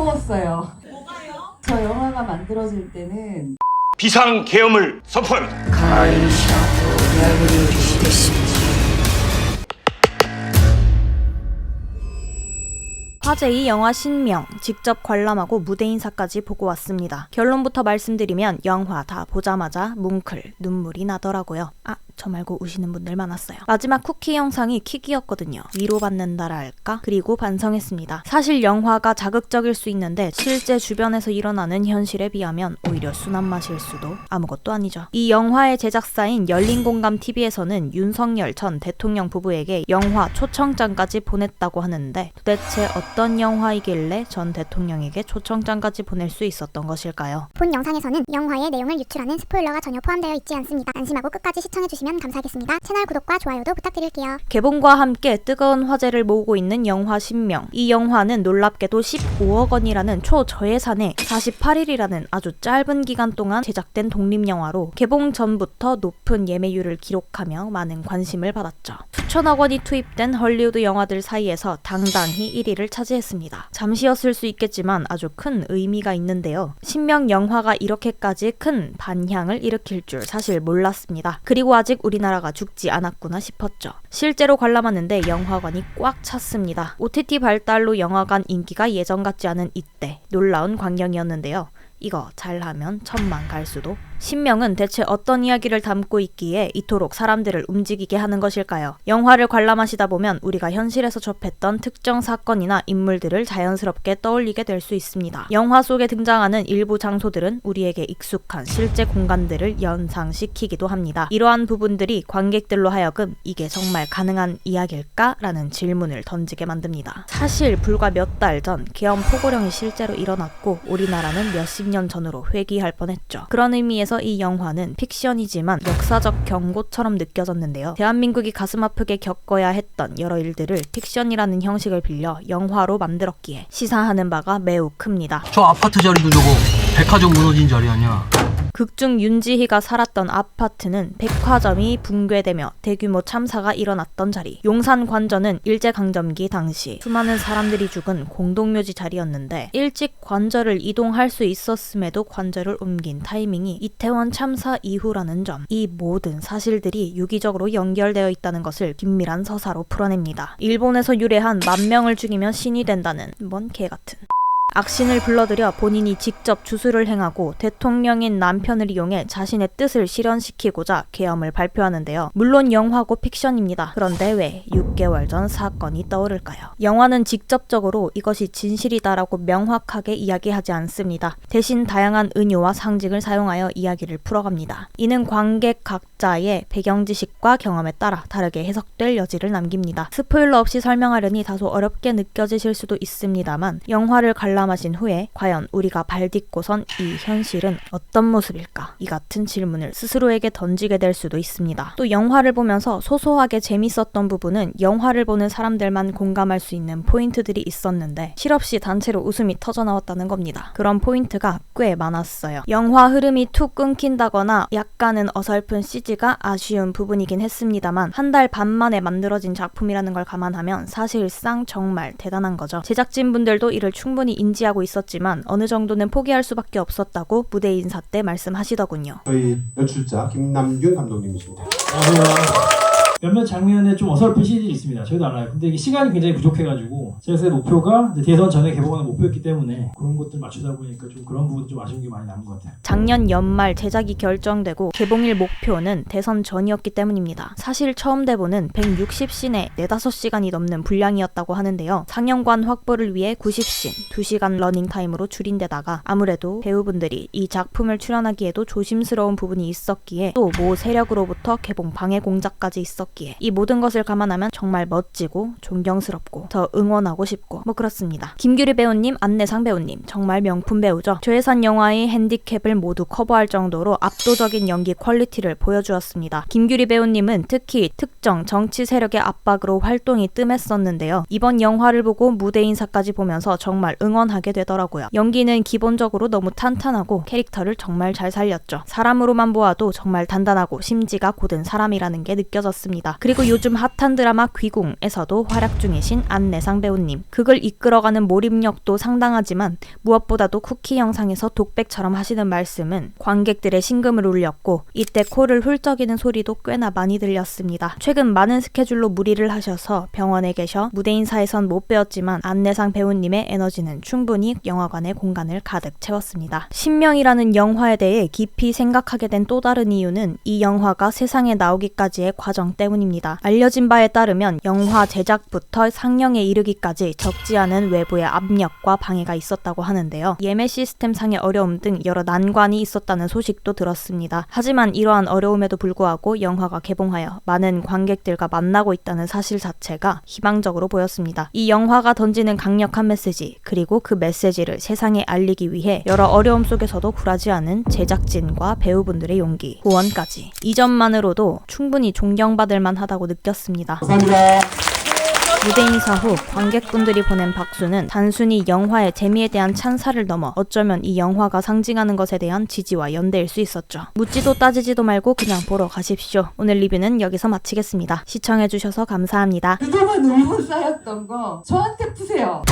무서웠어요. 뭐가요? 저 영화가 만들어질 때는 비상계엄을 선포합니다. 화제의 영화 신명, 직접 관람하고 무대 인사까지 보고 왔습니다. 결론부터 말씀드리면 영화 다 보자마자 뭉클 눈물이 나더라고요. 저 말고 우시는 분들 많았어요. 마지막 쿠키 영상이 킥이었거든요. 위로받는다라 할까? 그리고 반성했습니다. 사실 영화가 자극적일 수 있는데 실제 주변에서 일어나는 현실에 비하면 오히려 순한 맛일 수도 아무것도 아니죠. 이 영화의 제작사인 열린공감TV에서는 윤석열 전 대통령 부부에게 영화 초청장까지 보냈다고 하는데 도대체 어떤 영화이길래 전 대통령에게 초청장까지 보낼 수 있었던 것일까요? 본 영상에서는 영화의 내용을 유출하는 스포일러가 전혀 포함되어 있지 않습니다. 안심하고 끝까지 시청해주시면 감사하겠습니다. 채널 구독과 좋아요도 부탁드릴게요. 개봉과 함께 뜨거운 화제를 모으고 있는 영화 신명. 이 영화는 놀랍게도 15억 원이라는 초저예산에 48일이라는 아주 짧은 기간 동안 제작된 독립영화로 개봉 전부터 높은 예매율을 기록하며 많은 관심을 받았죠. 수천억 원이 투입된 헐리우드 영화들 사이에서 당당히 1위를 차지했습니다. 잠시였을 수 있겠지만 아주 큰 의미가 있는데요. 신명 영화가 이렇게까지 큰 반향을 일으킬 줄 사실 몰랐습니다. 그리고 아직 우리나라가 죽지 않았구나 싶었죠. 실제로 관람하는데 영화관이 꽉 찼습니다. OTT 발달로 영화관 인기가 예전 같지 않은 이때 놀라운 광경이었는데요. 이거 잘하면 1000만 갈 수도. 신명은 대체 어떤 이야기를 담고 있기에 이토록 사람들을 움직이게 하는 것일까요? 영화를 관람하시다 보면 우리가 현실에서 접했던 특정 사건이나 인물들을 자연스럽게 떠올리게 될 수 있습니다. 영화 속에 등장하는 일부 장소들은 우리에게 익숙한 실제 공간들을 연상시키기도 합니다. 이러한 부분들이 관객들로 하여금 이게 정말 가능한 이야기일까? 라는 질문을 던지게 만듭니다. 사실 불과 몇 달 전 계엄 포고령이 실제로 일어났고 우리나라는 몇십 년 전으로 회귀할 뻔했죠. 그런 의미에서 이 영화는 픽션이지만 역사적 경고처럼 느껴졌는데요. 대한민국이 가슴 아프게 겪어야 했던 여러 일들을 픽션이라는 형식을 빌려 영화로 만들었기에 시사하는 바가 매우 큽니다. 저 아파트 자리도 저거 백화점 무너진 자리 아니야? 극중 윤지희가 살았던 아파트는 백화점이 붕괴되며 대규모 참사가 일어났던 자리. 용산 관저는 일제강점기 당시 수많은 사람들이 죽은 공동묘지 자리였는데 일찍 관저를 이동할 수 있었음에도 관저를 옮긴 타이밍이 이태원 참사 이후라는 점. 이 모든 사실들이 유기적으로 연결되어 있다는 것을 긴밀한 서사로 풀어냅니다. 일본에서 유래한 10,000명을 죽이면 신이 된다는 뭔 개같은. 악신을 불러들여 본인이 직접 주술을 행하고 대통령인 남편을 이용해 자신의 뜻을 실현시키고자 계엄을 발표하는데요. 물론 영화고 픽션입니다. 그런데 왜 6개월 전 사건이 떠오를까요? 영화는 직접적으로 이것이 진실이다라고 명확하게 이야기하지 않습니다. 대신 다양한 은유와 상징을 사용하여 이야기를 풀어갑니다. 이는 관객 각자의 배경 지식과 경험에 따라 다르게 해석될 여지를 남깁니다. 스포일러 없이 설명하려니 다소 어렵게 느껴지실 수도 있습니다만 영화를 관람하신 후에 과연 우리가 발딛고선 이 현실은 어떤 모습일까? 이 같은 질문을 스스로에게 던지게 될 수도 있습니다. 또 영화를 보면서 소소하게 재밌었던 부분은 영화를 보는 사람들만 공감할 수 있는 포인트들이 있었는데 실없이 단체로 웃음이 터져나왔다는 겁니다. 그런 포인트가 꽤 많았어요. 영화 흐름이 툭 끊긴다거나 약간은 어설픈 CG가 아쉬운 부분이긴 했습니다만 한 달 반 만에 만들어진 작품이라는 걸 감안하면 사실상 정말 대단한 거죠. 제작진분들도 이를 충분히 인지하고 있었지만 어느 정도는 포기할 수밖에 없었다고 무대 인사 때 말씀하시더군요. 저희 연출자 김남균 감독님이십니다. 몇몇 장면에 좀 어설픈 시리즈가 있습니다. 저희도 알아요. 근데 이게 시간이 굉장히 부족해가지고 제가 목표가 대선 전에 개봉하는 목표였기 때문에 그런 것들 맞추다 보니까 좀 그런 부분 좀 아쉬운 게 많이 남은 것 같아요. 작년 연말 제작이 결정되고 개봉일 목표는 대선 전이었기 때문입니다. 사실 처음 대본은 160씬에 4-5시간이 넘는 분량이었다고 하는데요. 상영관 확보를 위해 90씬, 2시간 러닝타임으로 줄인 데다가 아무래도 배우분들이 이 작품을 출연하기에도 조심스러운 부분이 있었기에 또 모 세력으로부터 개봉 방해 공작까지 있었기에 이 모든 것을 감안하면 정말 멋지고 존경스럽고 더 응원하고 싶고 뭐 그렇습니다. 김규리 배우님, 안내상 배우님 정말 명품 배우죠. 저예산 영화의 핸디캡을 모두 커버할 정도로 압도적인 연기 퀄리티를 보여주었습니다. 김규리 배우님은 특히 특정 정치 세력의 압박으로 활동이 뜸했었는데요. 이번 영화를 보고 무대 인사까지 보면서 정말 응원하게 되더라고요. 연기는 기본적으로 너무 탄탄하고 캐릭터를 정말 잘 살렸죠. 사람으로만 보아도 정말 단단하고 심지가 곧은 사람이라는 게 느껴졌습니다. 있습니다. 그리고 요즘 핫한 드라마 귀궁에서도 활약 중이신 안내상 배우님. 극을 이끌어가는 몰입력도 상당하지만 무엇보다도 쿠키 영상에서 독백처럼 하시는 말씀은 관객들의 심금을 울렸고 이때 코를 훌쩍이는 소리도 꽤나 많이 들렸습니다. 최근 많은 스케줄로 무리를 하셔서 병원에 계셔 무대 인사에선 못 뵈었지만 안내상 배우님의 에너지는 충분히 영화관의 공간을 가득 채웠습니다. 신명이라는 영화에 대해 깊이 생각하게 된 또 다른 이유는 이 영화가 세상에 나오기까지의 과정 때문입니다. 알려진 바에 따르면 영화 제작부터 상영에 이르기까지 적지 않은 외부의 압력과 방해가 있었다고 하는데요. 예매 시스템 상의 어려움 등 여러 난관이 있었다는 소식도 들었습니다. 하지만 이러한 어려움에도 불구하고 영화가 개봉하여 많은 관객들과 만나고 있다는 사실 자체가 희망적으로 보였습니다. 이 영화가 던지는 강력한 메시지, 그리고 그 메시지를 세상에 알리기 위해 여러 어려움 속에서도 굴하지 않은 제작진과 배우분들의 용기, 후원까지 이 점만으로도 충분히 존경받을 만하다고 느꼈습니다. 감사합니다. 무대 인사 후 관객분들이 보낸 박수는 단순히 영화의 재미에 대한 찬사를 넘어 어쩌면 이 영화가 상징하는 것에 대한 지지와 연대일 수 있었죠. 묻지도 따지지도 말고 그냥 보러 가십시오. 오늘 리뷰는 여기서 마치겠습니다. 시청해주셔서 감사합니다. 그동안 울분 쌓였던 거 저한테 푸세요.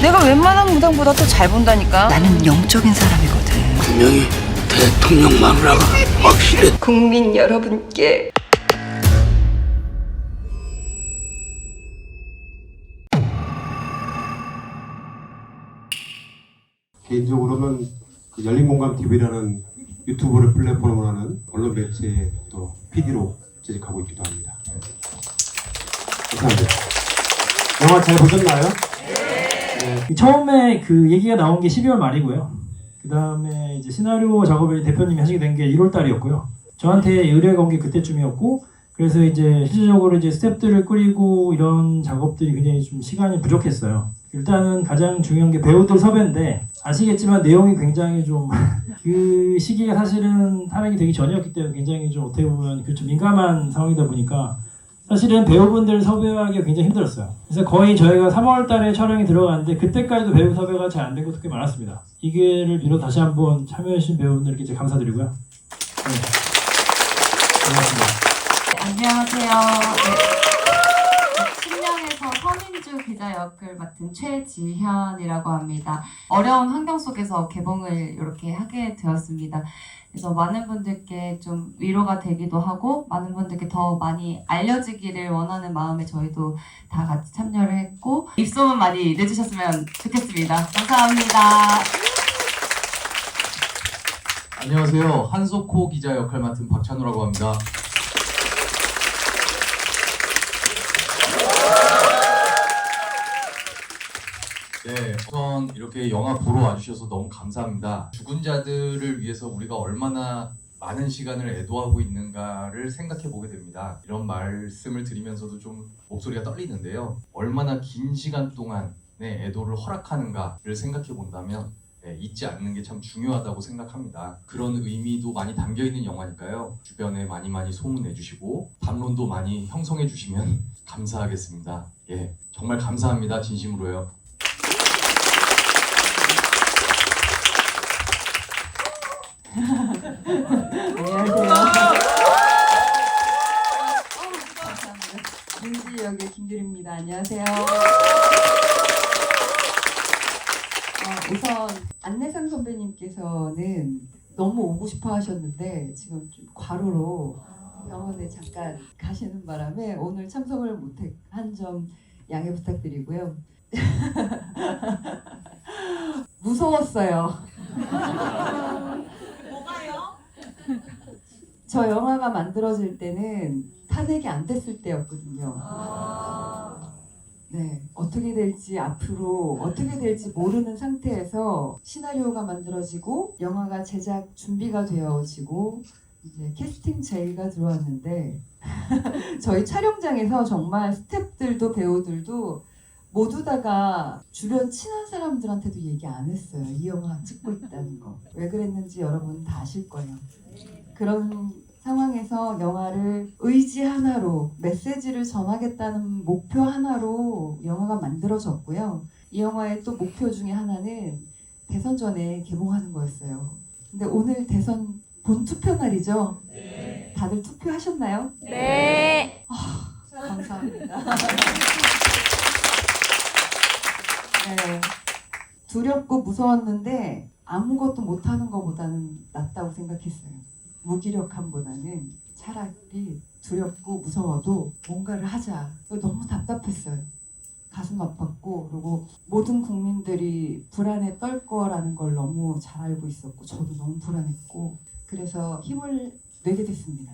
내가 웬만한 무당보다 더 잘 본다니까. 나는 영적인 사람이거든. 분명히 대통령 마누라가 확실해. 국민 여러분께 개인적으로는 그 열린공감 TV라는 유튜브를 플랫폼으로 하는 언론 매체의 또 PD로 재직하고 있기도 합니다. 감사합니다. 영화 잘 보셨나요? 네. 처음에 그 얘기가 나온 게 12월 말이고요. 그 다음에 이제 시나리오 작업을 대표님이 하시게 된 게 1월 달이었고요. 저한테 의뢰가 온 게 그때쯤이었고, 그래서 이제 실질적으로 이제 스태프들을 꾸리고 이런 작업들이 굉장히 좀 시간이 부족했어요. 일단은 가장 중요한 게 배우들 섭외인데, 아시겠지만 내용이 굉장히 좀 그 시기가 사실은 탄핵이 되기 전이었기 때문에 굉장히 좀 어떻게 보면 좀 민감한 상황이다 보니까 사실은 배우분들 섭외하기가 굉장히 힘들었어요. 그래서 거의 저희가 3월 달에 촬영이 들어갔는데 그때까지도 배우 섭외가 잘 안 된 것도 꽤 많았습니다. 이 기회를 빌어 다시 한번 참여해주신 배우분들께 이제 감사드리고요. 네. 고맙습니다. 안녕하세요. 신명에서 서민주 기자 역을 맡은 최지현이라고 합니다. 어려운 환경 속에서 개봉을 이렇게 하게 되었습니다. 그래서 많은 분들께 좀 위로가 되기도 하고 많은 분들께 더 많이 알려지기를 원하는 마음에 저희도 다 같이 참여를 했고 입소문 많이 내주셨으면 좋겠습니다. 감사합니다. 안녕하세요. 한소코 기자 역할 맡은 박찬호라고 합니다. 네, 우선 이렇게 영화 보러 와주셔서 너무 감사합니다. 죽은 자들을 위해서 우리가 얼마나 많은 시간을 애도하고 있는가를 생각해 보게 됩니다. 이런 말씀을 드리면서도 좀 목소리가 떨리는데요. 얼마나 긴 시간 동안의 애도를 허락하는가를 생각해 본다면 잊지 않는 게 참 중요하다고 생각합니다. 그런 의미도 많이 담겨있는 영화니까요. 주변에 많이 소문내 주시고 담론도 많이 형성해 주시면 감사하겠습니다. 예, 정말 감사합니다. 진심으로요. 안녕하세요. 민지 역의 김규리입니다. 안녕하세요. 우선 안내상 선배님께서는 너무 오고 싶어 하셨는데 지금 좀 과로로 병원에 잠깐 가시는 바람에 오늘 참석을 못한 점 양해 부탁드리고요. 무서웠어요. 뭐가요? 저 영화가 만들어질 때는 탄핵이 안 됐을 때였거든요. 네, 어떻게 될지 앞으로 어떻게 될지 모르는 상태에서 시나리오가 만들어지고 영화가 제작 준비가 되어지고 이제 캐스팅 제의가 들어왔는데 저희 촬영장에서 정말 스태프들도 배우들도 모두 다가 주변 친한 사람들한테도 얘기 안 했어요. 이 영화 찍고 있다는 거. 왜 그랬는지 여러분 다 아실 거예요. 그런 상황에서 영화를 의지 하나로 메시지를 전하겠다는 목표 하나로 영화가 만들어졌고요. 이 영화의 또 목표 중에 하나는 대선 전에 개봉하는 거였어요. 근데 오늘 대선 본투표 날이죠? 네. 다들 투표하셨나요? 네. 감사합니다. 네. 두렵고 무서웠는데 아무것도 못하는 것보다는 낫다고 생각했어요. 무기력함보다는 차라리 두렵고 무서워도 뭔가를 하자. 너무 답답했어요. 가슴 아팠고, 그리고 모든 국민들이 불안에 떨 거라는 걸 너무 잘 알고 있었고, 저도 너무 불안했고, 그래서 힘을 내게 됐습니다.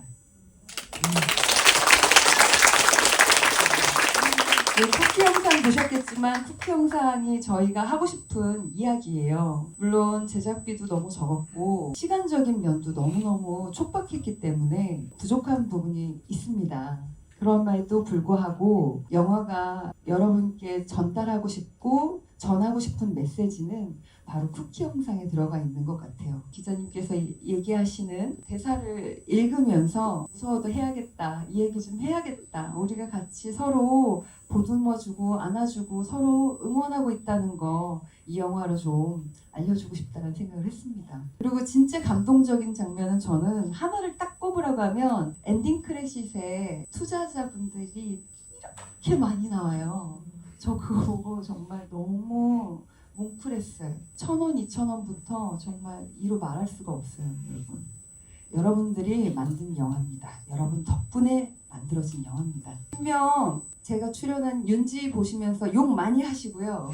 쿠키 영상 보셨겠지만 쿠키 영상이 저희가 하고 싶은 이야기예요. 물론 제작비도 너무 적었고 시간적인 면도 너무너무 촉박했기 때문에 부족한 부분이 있습니다. 그럼에도 불구하고 영화가 여러분께 전달하고 싶고 전하고 싶은 메시지는 바로 쿠키 영상에 들어가 있는 것 같아요. 기자님께서 얘기하시는 대사를 읽으면서 무서워도 해야겠다, 이 얘기 좀 해야겠다, 우리가 같이 서로 보듬어주고 안아주고 서로 응원하고 있다는 거 이 영화로 좀 알려주고 싶다는 생각을 했습니다. 그리고 진짜 감동적인 장면은 저는 하나를 딱 꼽으라고 하면 엔딩 크레딧에 투자자분들이 이렇게 많이 나와요. 저 그거 보고 정말 너무 뭉클했어요. 1,000원, 2,000원부터 정말 이루 말할 수가 없어요, 여러분. 여러분들이 만든 영화입니다. 여러분 덕분에 만들어진 영화입니다. 분명 제가 출연한 윤지 보시면서 욕 많이 하시고요.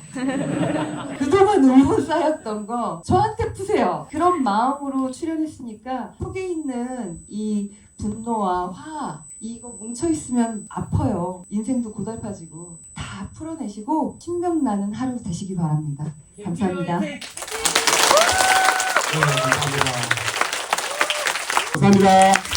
그동안 울분 쌓였던 거 저한테 푸세요. 그런 마음으로 출연했으니까 속에 있는 이 분노와 화 이거 뭉쳐있으면 아파요. 인생도 고달파지고 다 풀어내시고 신명나는 하루 되시기 바랍니다. 감사합니다. 감사합니다.